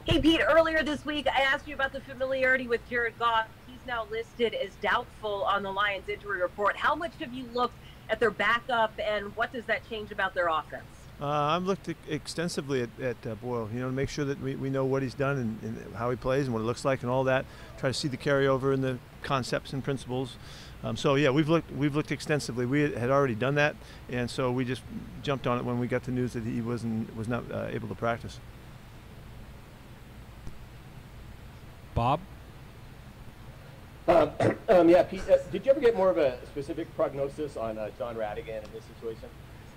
Hey, Pete, earlier this week, I asked you about the familiarity with Jared Goff. He's now listed as doubtful on the Lions injury report. How much have you looked at their backup, and what does that change about their offense? I've looked extensively at Boyle, to make sure that we know what he's done and how he plays and what it looks like and all that. Try to see the carryover in the concepts and principles. So yeah, we've looked extensively. We had already done that, and so we just jumped on it when we got the news that he was not able to practice. Bob? Yeah, Pete, did you ever get more of a specific prognosis on John Radigan and his situation?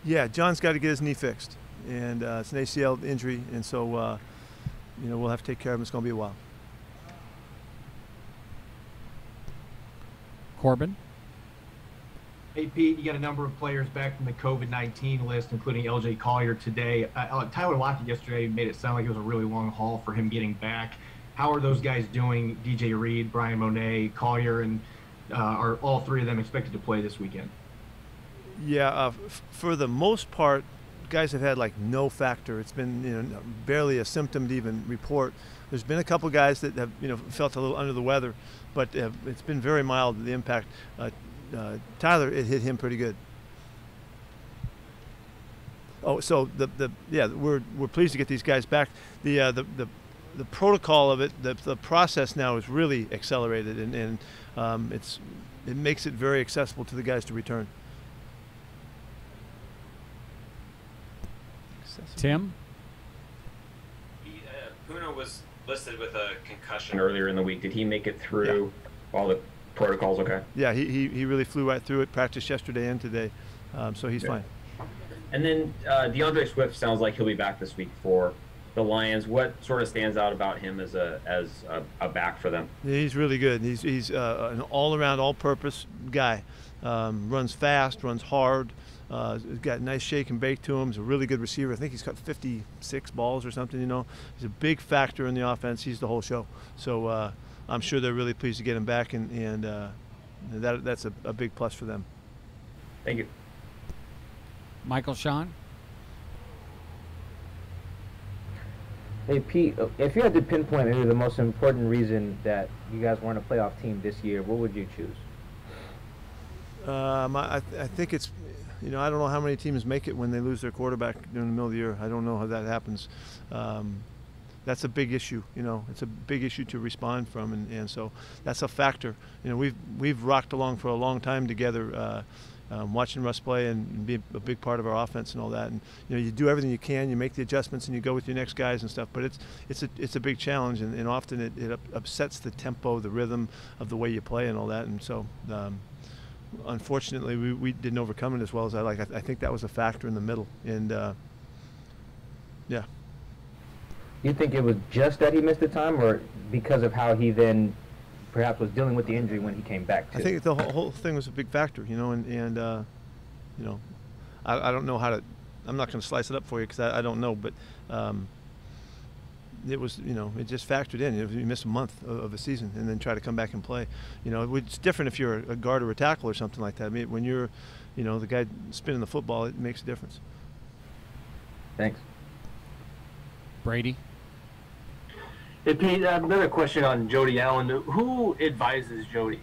Yeah, John's got to get his knee fixed, and it's an ACL injury, and so we'll have to take care of him. It's going to be a while. Corbin? Hey, Pete, you got a number of players back from the COVID-19 list, including L.J. Collier today. Tyler Lockett yesterday made it sound like it was a really long haul for him getting back. How are those guys doing? DJ Reed, Brian Monet, Collier, and are all three of them expected to play this weekend? Yeah, for the most part, guys have had like no factor. It's been barely a symptom to even report. There's been a couple guys that have felt a little under the weather, but it's been very mild, the impact. Tyler, it hit him pretty good. Oh, so we're pleased to get these guys back. The protocol of it, the process now is really accelerated, and it makes it very accessible to the guys to return. Tim? Puna was listed with a concussion earlier in the week. Did he make it through all the protocols okay? Yeah, he really flew right through it, practiced yesterday and today, so he's fine. And then DeAndre Swift sounds like he'll be back this week for the Lions. What sort of stands out about him as a back for them? He's really good. He's an all-around, all-purpose guy. Runs fast, runs hard. He's got a nice shake and bake to him. He's a really good receiver. I think he's got 56 balls or something, He's a big factor in the offense. He's the whole show. So I'm sure they're really pleased to get him back, and that's a big plus for them. Thank you. Michael Sean? Hey, Pete, if you had to pinpoint maybe the most important reason that you guys weren't a playoff team this year, what would you choose? I think it's, I don't know how many teams make it when they lose their quarterback during the middle of the year. I don't know how that happens. That's a big issue. It's a big issue to respond from, and so that's a factor. We've rocked along for a long time together, watching Russ play and be a big part of our offense and all that. And you do everything you can, you make the adjustments, and you go with your next guys and stuff. But it's a big challenge, and often it upsets the tempo, the rhythm of the way you play and all that. And so. Unfortunately, we didn't overcome it as well as I like. I think that was a factor in the middle, and yeah. You think it was just that he missed the time, or because of how he then perhaps was dealing with the injury when he came back too? I think the whole thing was a big factor, and I don't know how to. I'm not going to slice it up for you because I don't know, but it was, it just factored in. You miss a month of a season and then try to come back and play. It's different if you're a guard or a tackle or something like that. I mean, when you're, the guy spinning the football, it makes a difference. Thanks. Brady? Hey, Pete, another question on Jody Allen. Who advises Jody?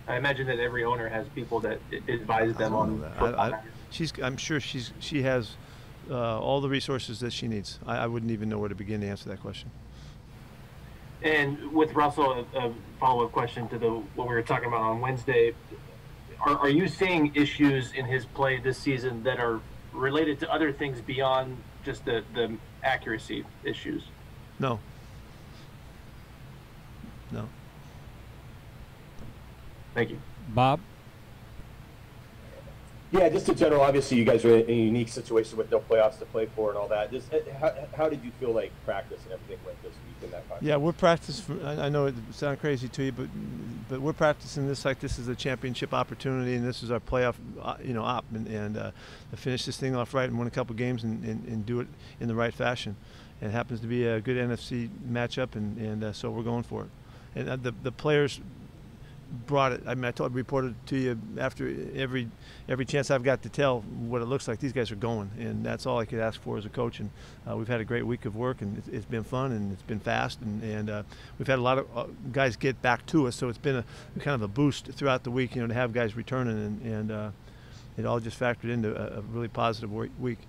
I imagine that every owner has people that advise them on football. I'm sure she has all the resources that she needs. I wouldn't even know where to begin to answer that question. And with Russell, a follow-up question to what we were talking about on Wednesday. Are you seeing issues in his play this season that are related to other things beyond just the accuracy issues? No. Thank you. Bob? Yeah, just in general, obviously you guys are in a unique situation with no playoffs to play for and all that. Just how did you feel like practice and everything went this week in that context? Yeah, we're practicing. I know it sounds crazy to you, but we're practicing this like this is a championship opportunity, and this is our playoff, op, and to finish this thing off right and win a couple games and do it in the right fashion. It happens to be a good NFC matchup, and so we're going for it. And the players brought it. I mean, I reported to you after every chance I've got to tell what it looks like. These guys are going, and that's all I could ask for as a coach. And we've had a great week of work, and it's been fun, and it's been fast, and we've had a lot of guys get back to us. So it's been a kind of a boost throughout the week, to have guys returning, and it all just factored into a really positive week.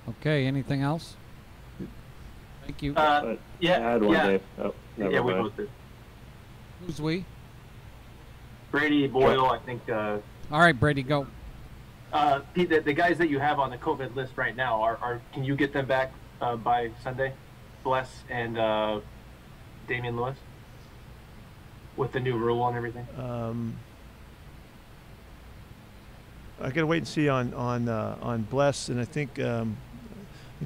Okay, anything else? Thank you. Yeah, I had one, yeah. Dave. Oh, never Yeah, we mind. both did. Who's we? Brady, Boyle, I think. All right, Brady, go. Pete, the guys that you have on the COVID list right now, can you get them back by Sunday? Bless and Damian Lewis? With the new rule and everything? I got to wait and see on Bless, and I think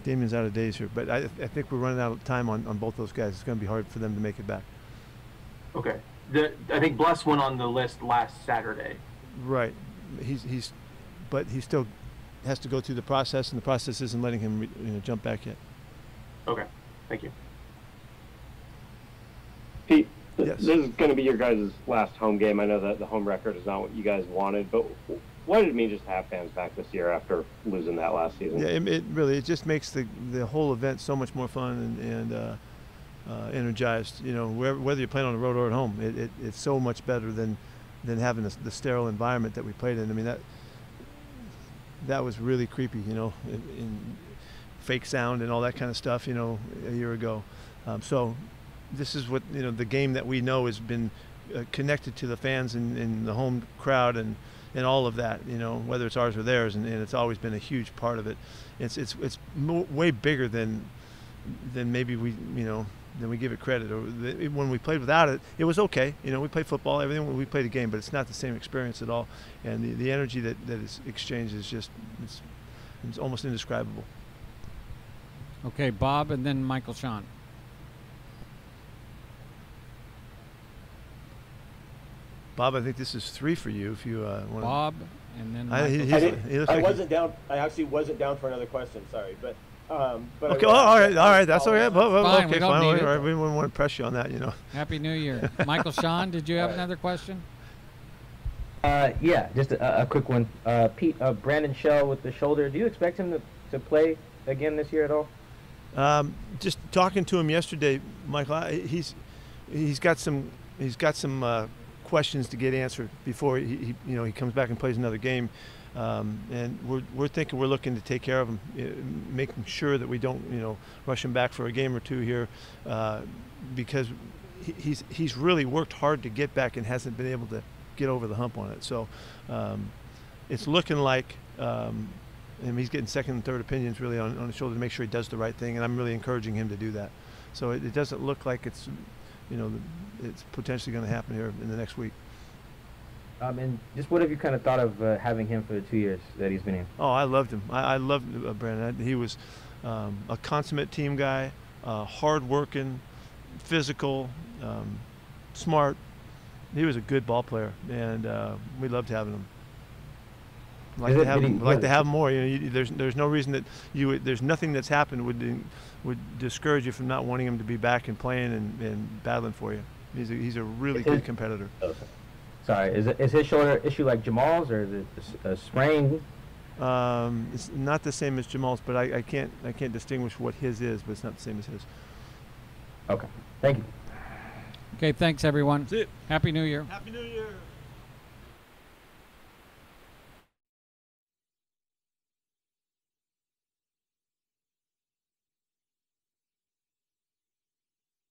Damian's out of days here, but I think we're running out of time on both those guys. It's going to be hard for them to make it back. Okay. I think Bless went on the list last Saturday. Right. But he still has to go through the process, and the process isn't letting him jump back yet. Okay. Thank you. Pete, Yes. this is going to be your guys' last home game. I know that the home record is not what you guys wanted, but what did it mean just to have fans back this year after losing that last season? Yeah, it really just makes the whole event so much more fun and energized. Whether you're playing on the road or at home, it's so much better than having the sterile environment that we played in. I mean, that was really creepy, in fake sound and all that kind of stuff, a year ago. So this is what, the game that we know has been connected to the fans and the home crowd and all of that, whether it's ours or theirs, and it's always been a huge part of it. It's way bigger than maybe than we give it credit. Or when we played without it, it was okay. We played football, everything. We played a game, but it's not the same experience at all. And the energy that is exchanged is just it's almost indescribable. Okay, Bob, and then Michael Sean. Bob, I think this is 3 for you. If you want. Bob, and then I wasn't down. I actually wasn't down for another question. Sorry, but. Okay. All right. That's all right. Fine, Okay, we don't fine. need All it. right, we wouldn't want to press you on that, Happy New Year. Michael Sean, did you have another question? Yeah, just a quick one. Pete, Brandon Shell with the shoulder. Do you expect him to play again this year at all? Just talking to him yesterday, Michael. He's got some questions to get answered before he comes back and plays another game. And we're looking to take care of him, making sure that we don't rush him back for a game or two here, because he's really worked hard to get back and hasn't been able to get over the hump on it. So it's looking like and he's getting second and third opinions really on his shoulder to make sure he does the right thing, and I'm really encouraging him to do that. So it doesn't look like it's it's potentially going to happen here in the next week. And just what have you kind of thought of having him for the 2 years that he's been here? Oh, I loved him. I loved Brandon. He was a consummate team guy, hard-working, physical, smart. He was a good ball player, and we loved having him. Like to have him more. There's no reason that there's nothing that's happened would discourage you from not wanting him to be back and playing and battling for you. He's a really good competitor. Sorry, is his shoulder issue like Jamal's, or is it a sprain? It's not the same as Jamal's, but I can't distinguish what his is, but it's not the same as his. Okay, thank you. Okay, thanks, everyone. That's it. Happy New Year. Happy New Year.